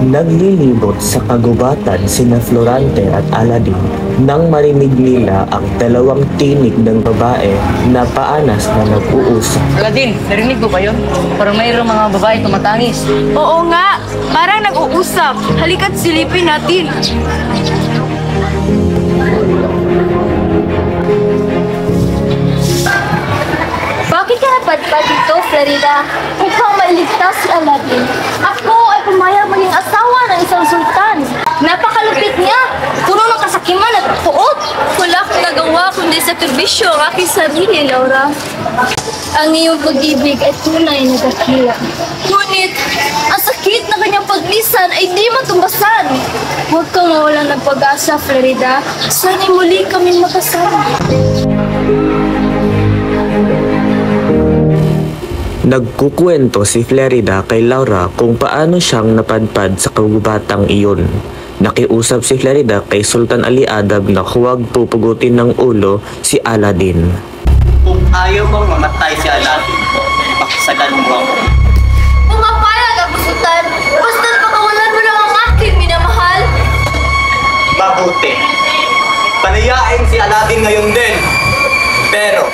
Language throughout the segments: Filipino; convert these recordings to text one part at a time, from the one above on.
Naglilibot sa kagubatan sina Florante at Aladdin nang marinig nila ang dalawang tinig ng babae na paanas na nag-uusap. Aladdin, narinig mo ba yun? Parang mayroong mga babae tumatangis. Oo nga, parang nag-uusap. Halika't silipin natin. Bakit ka napadpad dito, Florida? Ikaw mailigtas si Aladdin. Ako ay pumayag maging asawa ng isang sultan. Napakalupit niya. Puno ng kasakiman at puot. Wala akong nagawa kundi sakripisyo ang aking sarili, Laura. Ang iyong pag-ibig ay tunay na dakila. Ngunit, ang sakit na kanyang paglisan ay di matumbasan. Huwag kang mawalan ng pag-asa, Florida. Sana'y muli kaming makasama. Nagkukwento si Florida kay Laura kung paano siyang napadpad sa kagubatang iyon. Nakiusap si Florida kay Sultan Ali-Adab na huwag pupugutin ng ulo si Aladdin. Kung ayaw mong mamatay si Aladdin, pakisalan mo ako. Pumapayag ako, Sultan. Basta't pakawalan mo lang ang aking minamahal. Mabuti. Palayain si Aladdin ngayon din. Pero,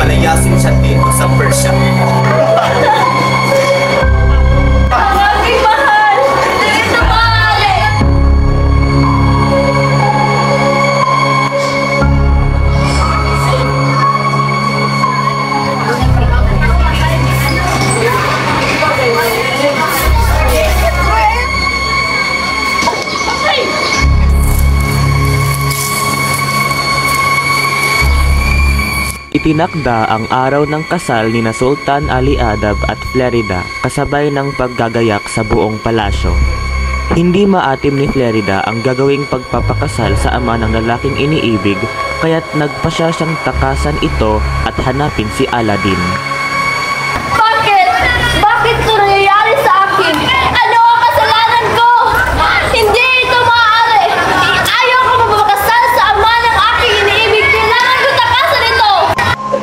palayasin siya dito sa Persia. Ang aking mahal! Dahil sa maaari! Itinakda ang araw ng kasal ni na Sultan Ali-Adab at Florida kasabay ng paggagayak sa buong palasyo. Hindi maatim ni Florida ang gagawing pagpapakasal sa ama ng lalaking iniibig kaya't nagpasya siyang takasan ito at hanapin si Aladdin. Bakit? Bakit ito nangyayari sa akin? Ano ang kasalanan ko? Hindi ito maaari. Ayaw ko magpapakasal sa ama ng aking iniibig. Kailangan ko takasan ito.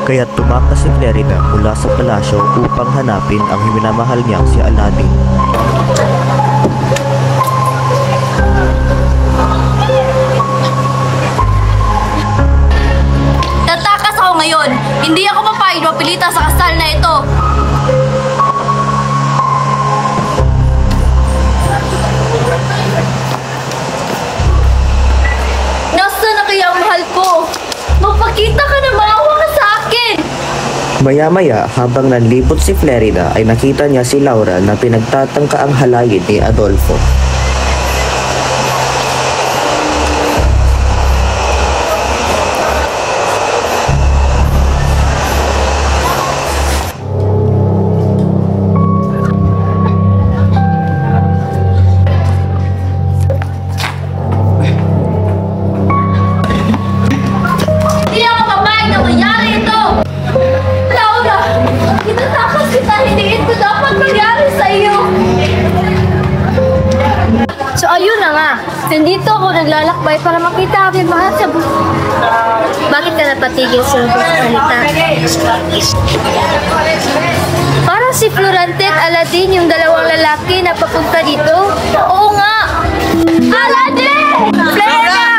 Kaya't tumakas si Florida mula sa palasyo upang hanapin ang minamahal niyang si Aladdin. Tatakas ako ngayon. Hindi ako papayag mapilita sa kasal na ito. Nasaan na kaya ang mahal ko? Magpakita ka na, maawa ka sa akin! Maya-maya habang nanlipot si Florida ay nakita niya si Laura na pinagtatangka ang halayin ni Adolfo. Hindi ako papayag na mangyari ito. Laura, itatakas kita. Hindi ito dapat mangyari sa iyo. So ayun na nga. Nandito ako naglalakbay para makita ang mahal sa buhay. Bakit ka napatigil sa salita? Parang si Florante at Aladdin yung dalawang lalaki na papunta dito. Oo nga! Aladdin! Flora!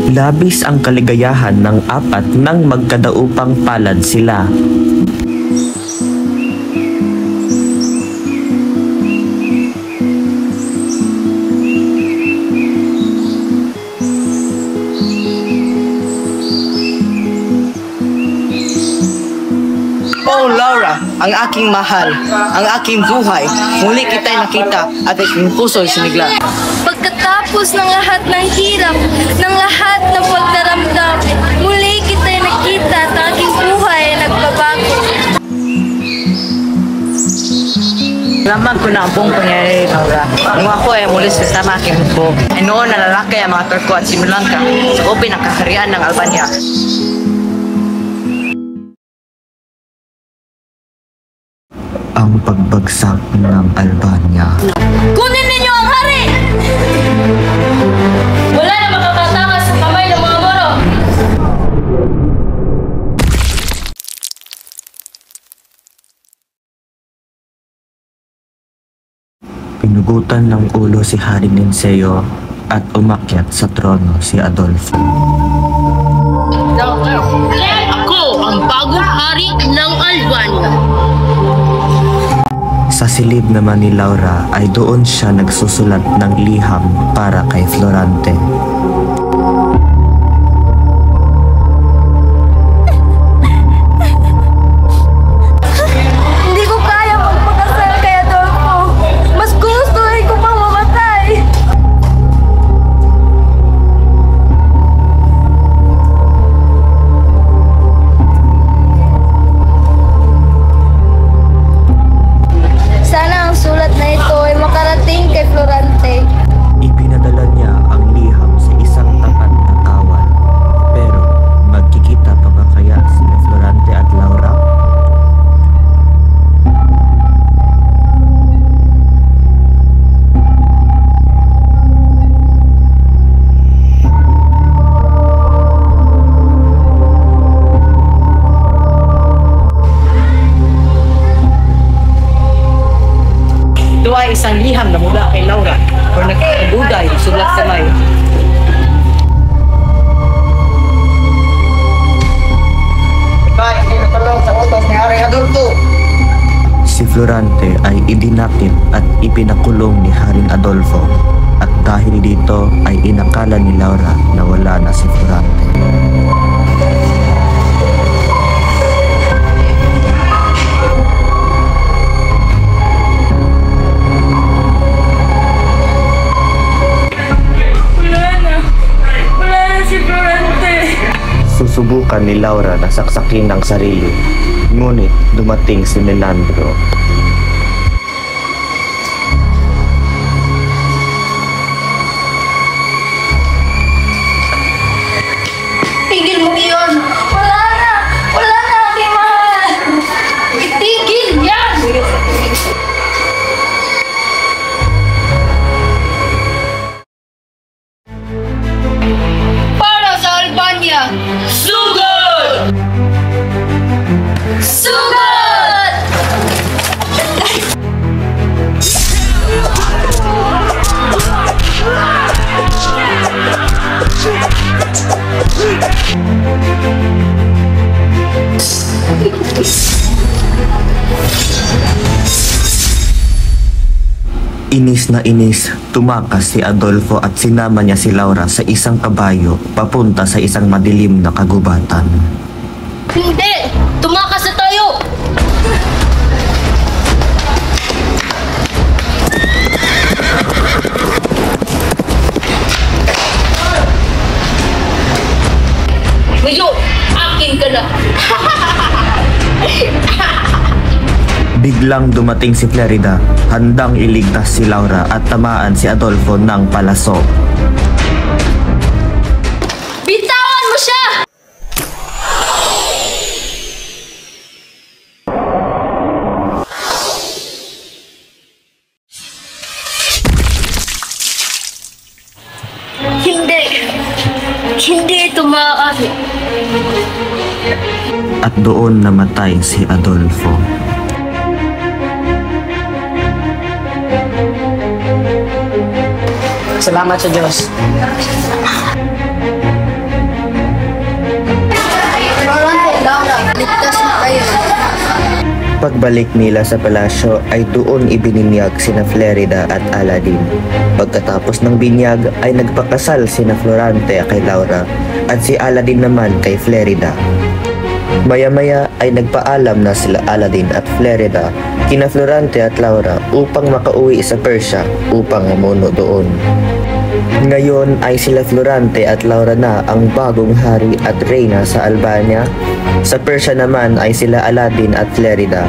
Labis ang kaligayahan ng apat nang magkadaupang palad sila. Oh Laura, ang aking mahal, ang aking buhay, muli kita'y nakita at aking puso'y sinigla. Pagkatapos ng lahat ng hirap, ng lahat ng pagdaramdam, muli kita'y nakita at ang aking buhay ay nagbabago. Nalaman ko na ang buong pangyayari, Laura. Nung ako ay muli sa tama aking hukbo, ay noon na lalaki ang mga Turko at Simulanka sa upin ng kaharian ng Albania. Ang pagbagsak ng Albania. Kunin ninyo ang hari! Pinugutan ng ulo si Haring Ninseo at umakyat sa trono si Adolfo. Ako ang bagong hari ng Albania. Sa silid naman ni Laura ay doon siya nagsusulat ng liham para kay Florante. Hindi ko kaya magpakasal kay Adolfo. Mas gusto ay ko pang mamatay. Sana ang sulat na ito ay makarating kay Florante. Ipinadala niya ang liham sa isang tapat na kawan. Pero magkikita pa ba kaya sina Florante at Laura? Ito ay isang liham na mula kay Laura or nagkakadugay sulat sa may. Si Florante ay idinakip at ipinakulong ni Haring Adolfo at dahil dito ay inakala ni Laura na wala na si Florante. Wala na si Florante. Susubukan ni Laura na saksakin ang sarili, ngunit dumating si Melandro. Tigil mo iyon. Wala na aking mahal. Itigil yan. Para sa Albania. Sugod! Sugod! Inis na inis, tumakas si Adolfo at sinama niya si Laura sa isang kabayo papunta sa isang madilim na kagubatan. Hindi! Tumakas na tayo! Ngayon, akin ka na! Biglang dumating si Florida, handang iligtas si Laura at tamaan si Adolfo ng palaso. Bitawan mo siya! Hindi. Hindi ito maaari. At doon namatay si Adolfo. Salamat sa Diyos. Florante, Laura, ligtas na kayo. Pagbalik nila sa palasyo ay doon ibininyag sina Florida at Aladdin. Pagkatapos ng binyag ay nagpakasal sina Florante kay Laura at si Aladdin naman kay Florida. Maya-maya ay nagpaalam na sila Aladdin at Florida kina Florante at Laura upang makauwi sa Persia upang mamuno doon. Ngayon ay sila Florante at Laura na ang bagong hari at reyna sa Albania. Sa Persia naman ay sila Aladdin at Florida.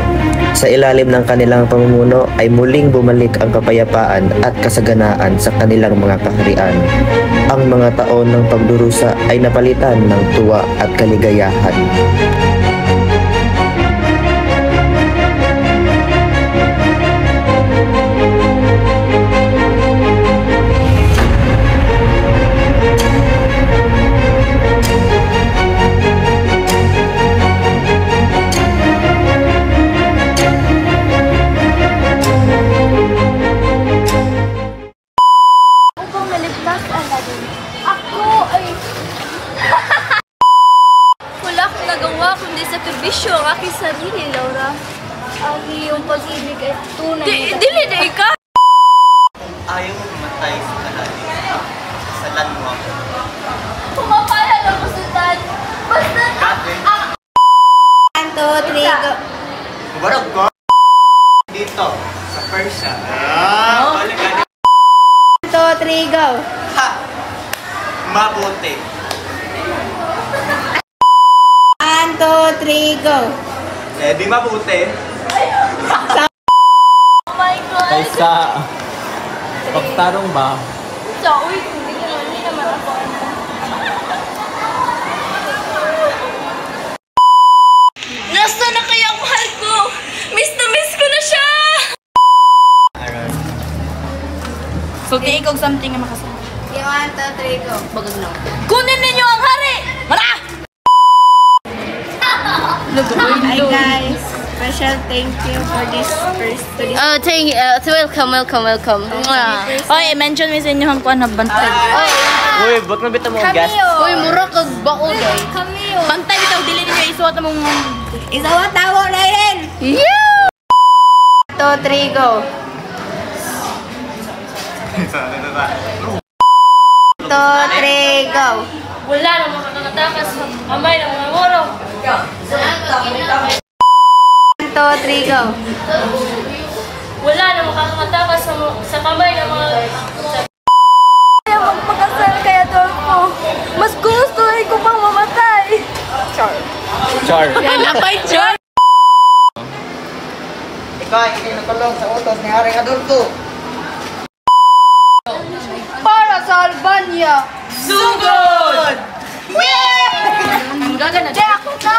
Sa ilalim ng kanilang pamumuno ay muling bumalik ang kapayapaan at kasaganaan sa kanilang mga kaharian. Ang mga taon ng pagdurusa ay napalitan ng tuwa at kaligayahan. 3, go! Ha! Mabuti. 1, 2, 3, go! Eh, di mabuti. Oh my God! Kaysa pagtarong ba? So, uy, hindi naman ako. Nasa na kaya ang mahal ko? Miss na miss ko na siya! Sulti ikaw something na makasama. 1, 2, 3, go! Bagag na. Kunin ninyo ang hari! Mara! Hi guys! Special thank you for this first to this. Welcome. Oy, mention mo sa inyo ang kuha na bantay. Uy, ba't mabita mo ang gas? Uy, mura kag baon day. Kami Bantay bitaw, dili ninyo isuot mong... Isawa tawo na rin! Yeah! 2, 3, go! 2, 3, go! Wala na makakatakas sa kamay ng mga moro. 1, 2, 3, go! Wala na makakatakas sa kamay ng mga... Kaya magpakasal kaya Adolfo. Mas gusto ko pang mamatay. Char. Napay John! Ikaw, hindi nakulong sa utos ni Haring Adolfo. Para sa Albania. Sugod! Ang gaga na. Ako ka!